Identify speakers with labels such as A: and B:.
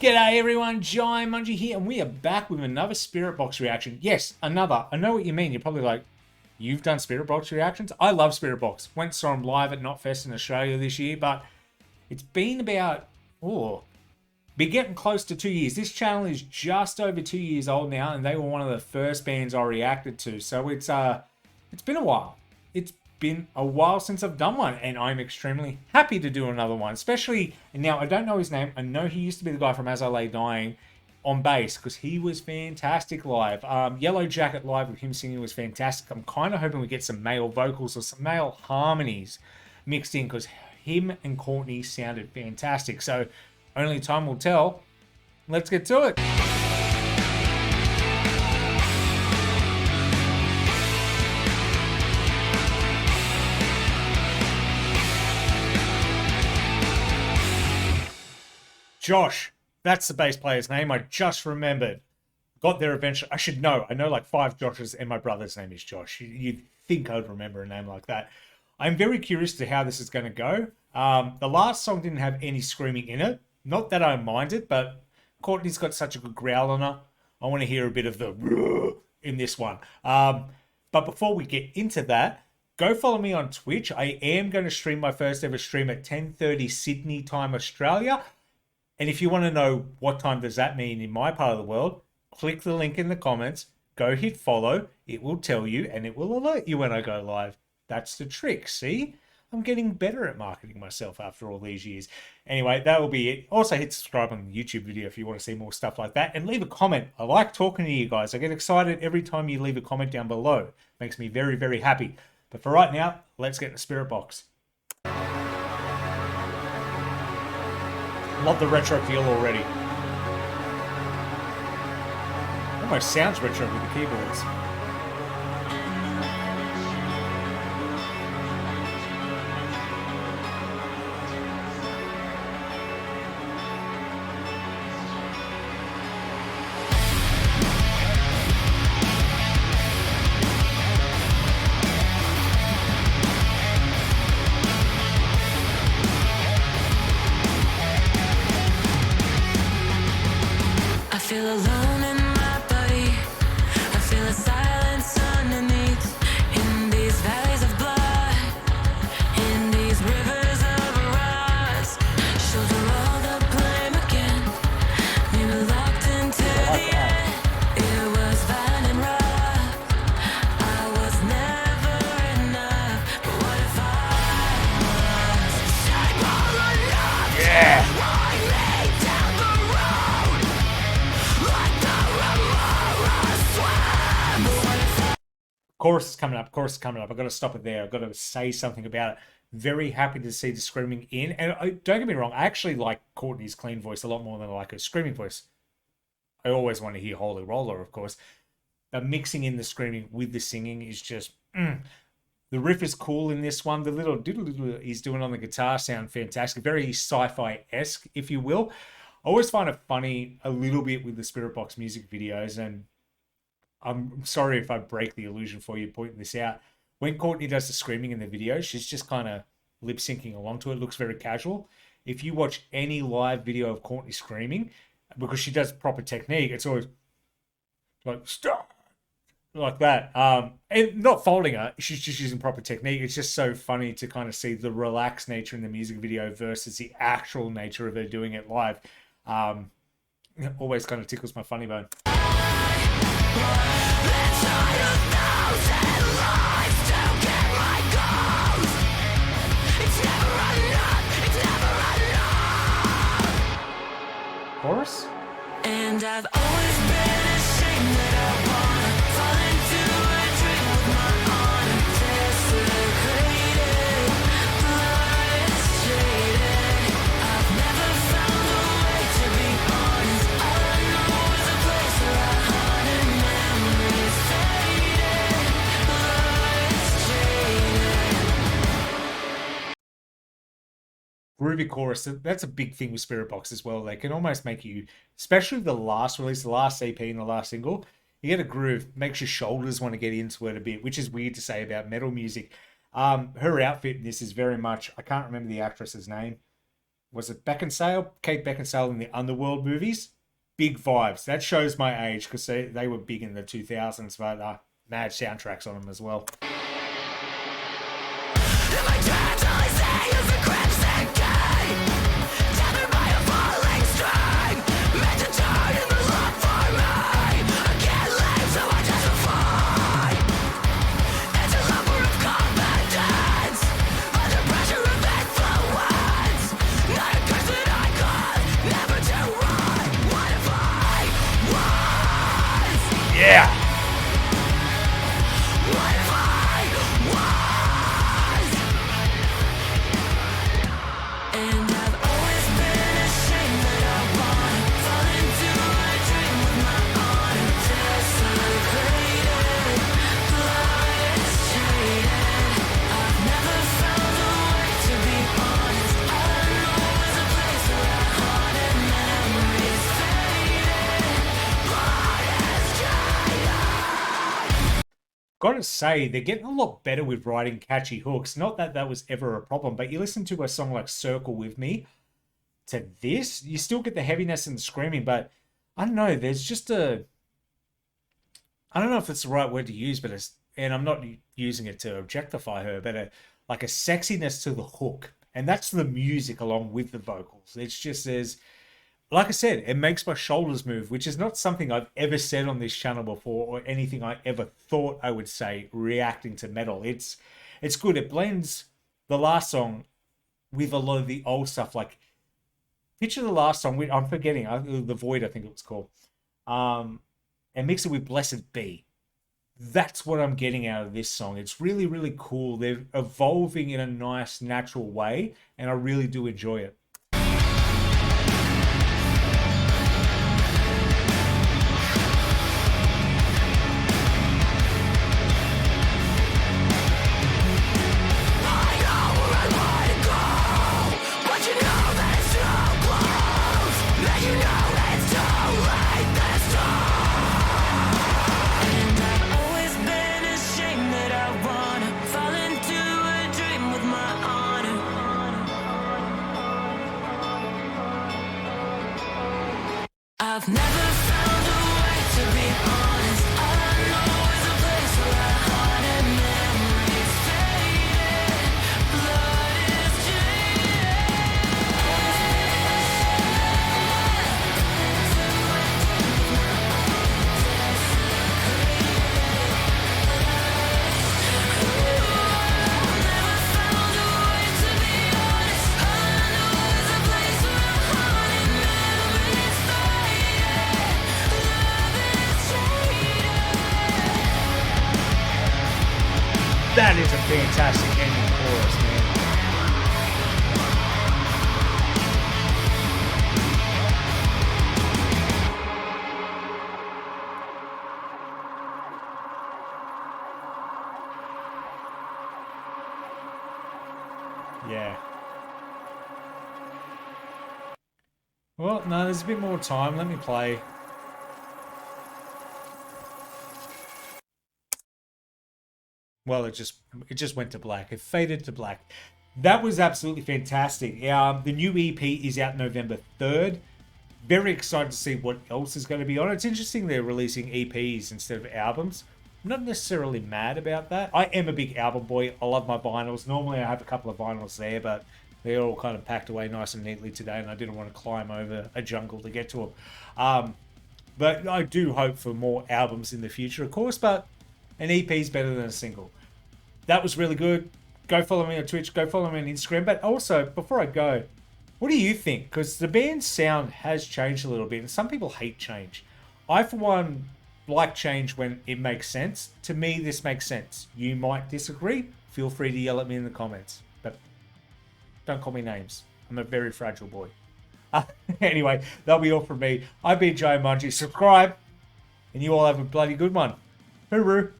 A: G'day everyone, Jaimunji here, and we are back with another Spiritbox reaction. Yes, another. I know what you mean. You're probably like, you've done Spiritbox reactions? I love Spiritbox. Went saw them live at Knotfest in Australia this year, but it's been about, be getting close to 2 years. This channel is just over 2 years old now, and they were one of the first bands I reacted to. So it's been a while. It's been a while since I've done one, and I'm extremely happy to do another one. Especially, and now I don't know his name. I know he used to be the guy from As I Lay Dying on bass, because he was fantastic live. Yellow Jacket live with him singing was fantastic. I'm kind of hoping we get some male vocals or some male harmonies mixed in, because him and Courtney sounded fantastic. So only time will tell. Let's get to it. Josh, that's the bass player's name. I just remembered. Got there eventually. I should know. I know like 5 Joshes, and my brother's name is Josh. You'd think I'd remember a name like that. I'm very curious to how this is going to go. The last song didn't have any screaming in it. Not that I minded, but Courtney's got such a good growl on her. I want to hear a bit of the in this one. But before we get into that, go follow me on Twitch. I am going to stream my first ever stream at 10:30 Sydney time, Australia. And if you want to know what time does that mean in my part of the world, click the link in the comments, go hit follow, it will tell you, and it will alert you when I go live. That's the trick, see? I'm getting better at marketing myself after all these years. Anyway, that will be it. Also hit subscribe on the YouTube video if you want to see more stuff like that. And leave a comment. I like talking to you guys. I get excited every time you leave a comment down below. Makes me very, very happy. But for right now, let's get in the Spiritbox. Love the retro feel already. Almost sounds retro with the keyboards.
B: I feel alone in my body. I feel a silence underneath. In these valleys of blood, in these rivers of rust. Shoulder all the blame again. We were locked into the end. It was violent and rough. I was never enough. But what if I was? Shame all enough.
A: Yeah. Chorus is coming up. Chorus is coming up. I've got to stop it there. I've got to say something about it. Very happy to see the screaming in. And don't get me wrong, I actually like Courtney's clean voice a lot more than I like her screaming voice. I always want to hear Holy Roller, of course. But mixing in the screaming with the singing is just... The riff is cool in this one. The little doodle he's doing on the guitar sound fantastic. Very sci-fi-esque, if you will. I always find it funny a little bit with the Spiritbox music videos, and I'm sorry if I break the illusion for you pointing this out. When Courtney does the screaming in the video, she's just kind of lip syncing along to it. It looks very casual. If you watch any live video of Courtney screaming, because she does proper technique, it's always like, stop, like that. And not folding her, she's just using proper technique. It's just so funny to kind of see the relaxed nature in the music video versus the actual nature of her doing it live. It always kind of tickles my funny bone. Chorus?
B: And I've always been ashamed that I wanna fall into a dream with my honor desecrated, blood jaded. I've never found a way to be honest. All I know is a place where I hunt and memories faded, blood jaded.
A: Groovy chorus. That's a big thing with Spiritbox as well. They can almost make you, especially the last release, the last EP and the last single, you get a groove, makes your shoulders want to get into it a bit, which is weird to say about metal music. Her outfit in this is very much, I can't remember the actress's name. was it Beckinsale? Kate Beckinsale in the Underworld movies. Big vibes. That shows my age because they were big in the 2000s, but mad soundtracks on them as well. Yeah.
B: And I've always been ashamed that I wanna fall into a dream with my honor desecrated, blood is jaded. I've never found a way to be honest. All I know is a place where I haunted memories faded, blood is jaded.
A: Gotta say, they're getting a lot better with writing catchy hooks. Not that that was ever a problem, but you listen to a song like Circle With Me to this, you still get the heaviness and the screaming, but I don't know, there's just a... I don't know if it's the right word to use, but it's... And I'm not using it to objectify her, but like a sexiness to the hook. And that's the music along with the vocals. It's just as... Like I said, it makes my shoulders move, which is not something I've ever said on this channel before or anything I ever thought I would say reacting to metal. It's good. It blends the last song with a lot of the old stuff. Like, picture the last song, I'm forgetting, The Void, I think it was called, and mix it with Blessed Be. That's what I'm getting out of this song. It's really, really cool. They're evolving in a nice, natural way, and I really do enjoy it.
B: And I've always been ashamed that I wanna fall into a dream with my honor. I've never found a way to be honest. All I know is a place where I haunted memories faded, blood is
A: That is a fantastic ending chorus, man. Yeah. Well, no, there's a bit more time. Let me play. Well, it just went to black. It faded to black. That was absolutely fantastic. The new EP is out November 3rd. Very excited to see what else is going to be on it. It's interesting they're releasing EPs instead of albums. I'm not necessarily mad about that. I am a big album boy. I love my vinyls. Normally I have a couple of vinyls there, but they're all kind of packed away nice and neatly today, and I didn't want to climb over a jungle to get to them. But I do hope for more albums in the future, of course, but an EP is better than a single. That was really good. Go follow me on Twitch. Go follow me on Instagram. But also, before I go, what do you think? Because the band's sound has changed a little bit, and some people hate change. I, for one, like change when it makes sense. To me, this makes sense. You might disagree. Feel free to yell at me in the comments. But don't call me names. I'm a very fragile boy. Anyway, that'll be all from me. I've been Jaimunji. Subscribe, and you all have a bloody good one. Hooroo.